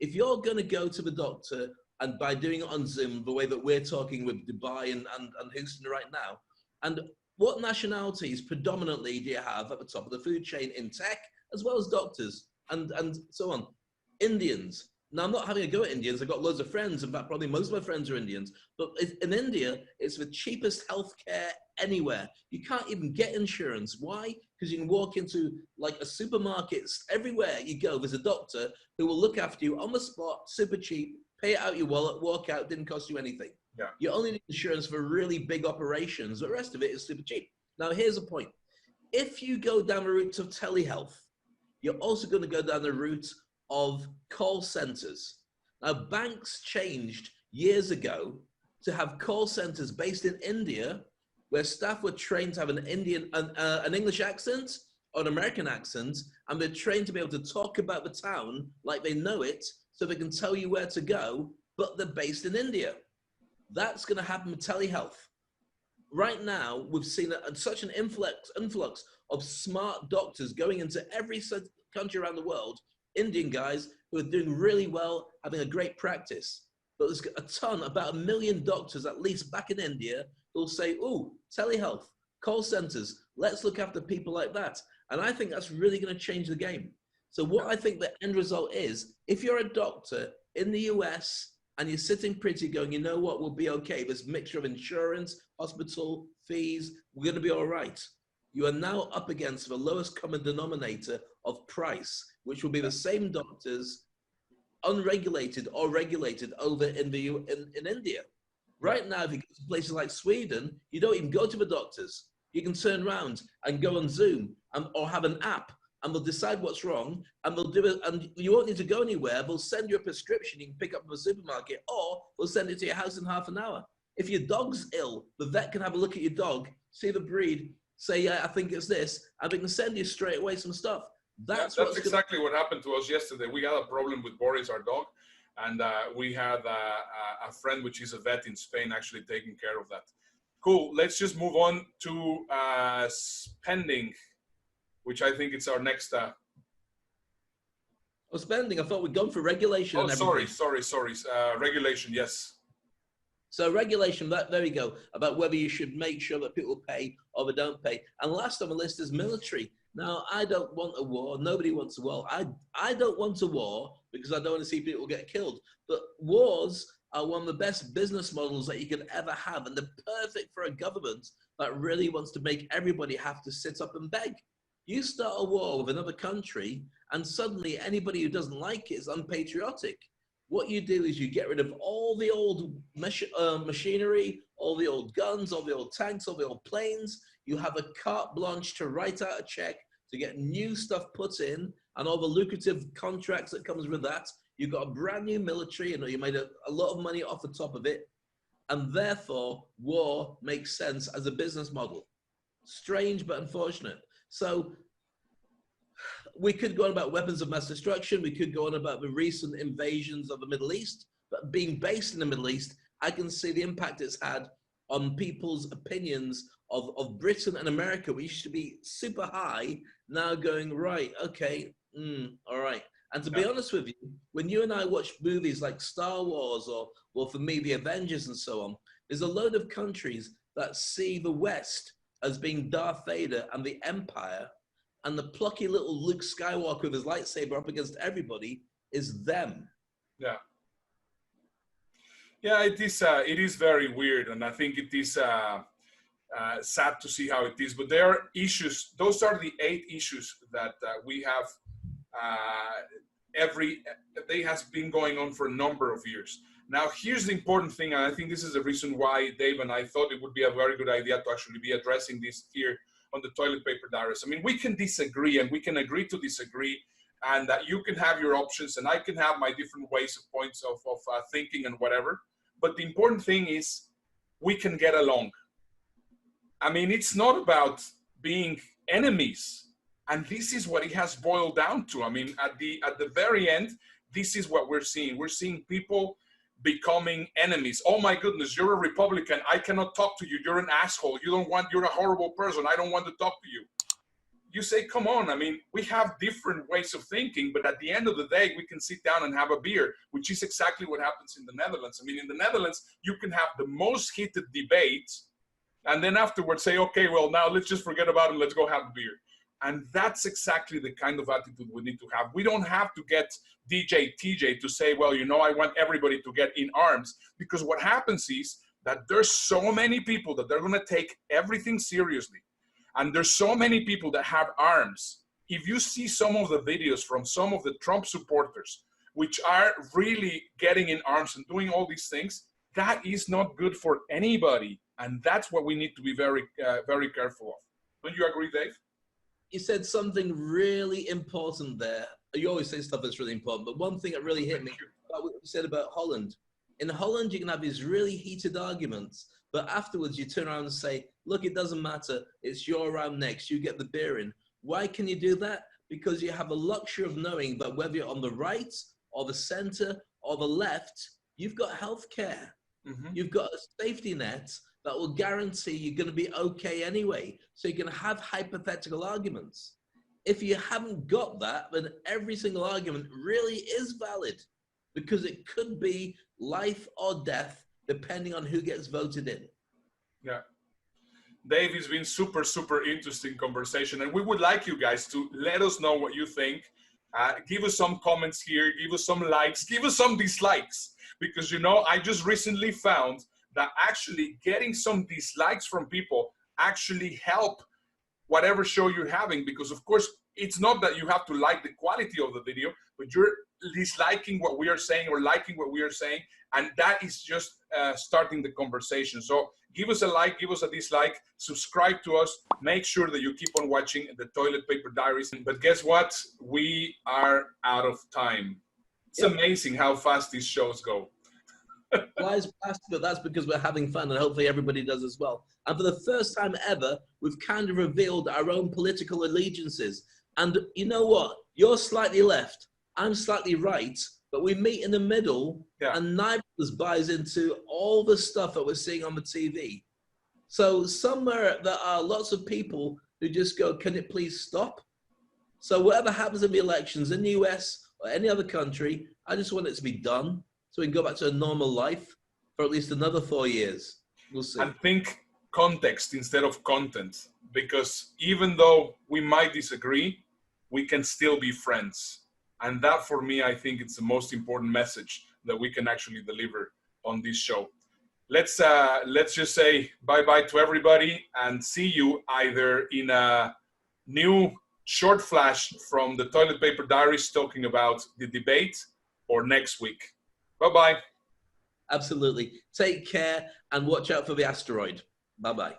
If you're going to go to the doctor, and by doing it on Zoom, the way that we're talking with Dubai and Houston right now, and what nationalities predominantly do you have at the top of the food chain in tech, as well as doctors and so on? Indians. Now, I'm not having a go at Indians. I've got loads of friends. In fact, probably most of my friends are Indians. But in India, it's the cheapest healthcare anywhere. You can't even get insurance. Why? Because you can walk into like a supermarket. Everywhere you go, there's a doctor who will look after you on the spot, super cheap, pay it out your wallet, walk out, didn't cost you anything. Yeah. You only need insurance for really big operations. The rest of it is super cheap. Now, here's the point. If you go down the route of telehealth, you're also going to go down the route of call centers. Now, banks changed years ago to have call centers based in India, where staff were trained to have an English accent or an American accent, and they're trained to be able to talk about the town like they know it, so they can tell you where to go, but they're based in India. That's going to happen with telehealth. Right now, we've seen such an influx of smart doctors going into every country around the world, Indian guys who are doing really well, having a great practice. But there's a ton, about 1 million doctors at least back in India who'll say, oh, telehealth, call centers, let's look after people like that. And I think that's really going to change the game. So what I think the end result is, if you're a doctor in the US and you're sitting pretty going, you know what, we'll be okay. This mixture of insurance, hospital, fees, we're going to be all right. You are now up against the lowest common denominator of price, which will be the same doctors unregulated or regulated over in India. Right now, if you go to places like Sweden, you don't even go to the doctors. You can turn around and go on Zoom or have an app, and they'll decide what's wrong, and they'll do it, and you won't need to go anywhere. They'll send you a prescription you can pick up from a supermarket, or they'll send it to your house in half an hour. If your dog's ill, the vet can have a look at your dog, see the breed, say, yeah, I think it's this, and they can send you straight away some stuff. That's exactly what happened to us yesterday. We had a problem with Boris, our dog, and we had a friend, which is a vet in Spain, actually taking care of that. Cool. Let's just move on to spending, which I think it's our next. Spending. I thought we'd gone for regulation. Oh, sorry. Regulation. Yes. So regulation, there we go, about whether you should make sure that people pay or they don't pay. And last on the list is military. Now, I don't want a war. Nobody wants a war. I don't want a war because I don't want to see people get killed. But wars are one of the best business models that you could ever have. And they're perfect for a government that really wants to make everybody have to sit up and beg. You start a war with another country and suddenly anybody who doesn't like it is unpatriotic. What you do is you get rid of all the old machinery, all the old guns, all the old tanks, all the old planes. You have a carte blanche to write out a check to get new stuff put in and all the lucrative contracts that comes with that. You've got a brand new military, you made a lot of money off the top of it. And therefore, war makes sense as a business model. Strange, but unfortunate. So we could go on about weapons of mass destruction. We could go on about the recent invasions of the Middle East. But being based in the Middle East, I can see the impact it's had on people's opinions of Britain and America, which used to be super high, now going, right, okay, all right. And to be honest with you, when you and I watch movies like Star Wars or for me, the Avengers and so on, there's a load of countries that see the West as being Darth Vader and the Empire, and the plucky little Luke Skywalker with his lightsaber up against everybody is them. Yeah. Yeah, it is very weird, and I think it is sad to see how it is. But there are issues. Those are the 8 issues that we have. They has been going on for a number of years. Now, here's the important thing, and I think this is the reason why Dave and I thought it would be a very good idea to actually be addressing this here on the Toilet Paper Diaries. I mean, we can disagree, and we can agree to disagree, and that you can have your options, and I can have my different ways of points of thinking and whatever. But the important thing is we can get along. I mean, it's not about being enemies. And this is what it has boiled down to. I mean, at the very end, this is what we're seeing. We're seeing people becoming enemies. Oh my goodness, you're a Republican. I cannot talk to you. You're an asshole. You're a horrible person. I don't want to talk to you. You say, come on. I mean, we have different ways of thinking, but at the end of the day, we can sit down and have a beer, which is exactly what happens in the Netherlands. I mean, in the Netherlands, you can have the most heated debate, and then afterwards say, okay, well, now let's just forget about it. Let's go have a beer. And that's exactly the kind of attitude we need to have. We don't have to get DJ TJ to say, well, I want everybody to get in arms, because what happens is that there's so many people that they're going to take everything seriously. And there's so many people that have arms. If you see some of the videos from some of the Trump supporters, which are really getting in arms and doing all these things, that is not good for anybody. And that's what we need to be very, very careful of. Don't you agree, Dave? You said something really important there. You always say stuff that's really important, but one thing that really hit me about what you said about Holland. In Holland, you can have these really heated arguments, but afterwards you turn around and say, look, it doesn't matter. It's your round next. You get the beer in. Why can you do that? Because you have the luxury of knowing that whether you're on the right or the center or the left, you've got health care. Mm-hmm. You've got a safety net that will guarantee you're going to be okay anyway. So you can have hypothetical arguments. If you haven't got that, then every single argument really is valid, because it could be life or death depending on who gets voted in. Yeah. Dave, it's been super, super interesting conversation. And we would like you guys to let us know what you think. Give us some comments here, give us some likes, give us some dislikes. Because, I just recently found that actually getting some dislikes from people actually help whatever show you're having, because of course it's not that you have to like the quality of the video, but you're disliking what we are saying or liking what we are saying, and that is just starting the conversation. So give us a like, give us a dislike, subscribe to us, make sure that you keep on watching the Toilet Paper Diaries. But guess what? We are out of time. It's amazing how fast these shows go. Flies past, but that's because we're having fun, and hopefully everybody does as well. And for the first time ever, we've kind of revealed our own political allegiances. And you know what? You're slightly left, I'm slightly right, but we meet in the middle, and neither of us buys into all the stuff that we're seeing on the TV. So somewhere there are lots of people who just go, can it please stop? So whatever happens in the elections in the US or any other country, I just want it to be done so we can go back to a normal life for at least another 4 years. We'll see. And think context instead of content, because even though we might disagree, we can still be friends. And that, for me, I think it's the most important message that we can actually deliver on this show. Let's just say bye-bye to everybody and see you either in a new short flash from the Toilet Paper Diaries talking about the debate or next week. Bye-bye. Absolutely. Take care and watch out for the asteroid. Bye-bye.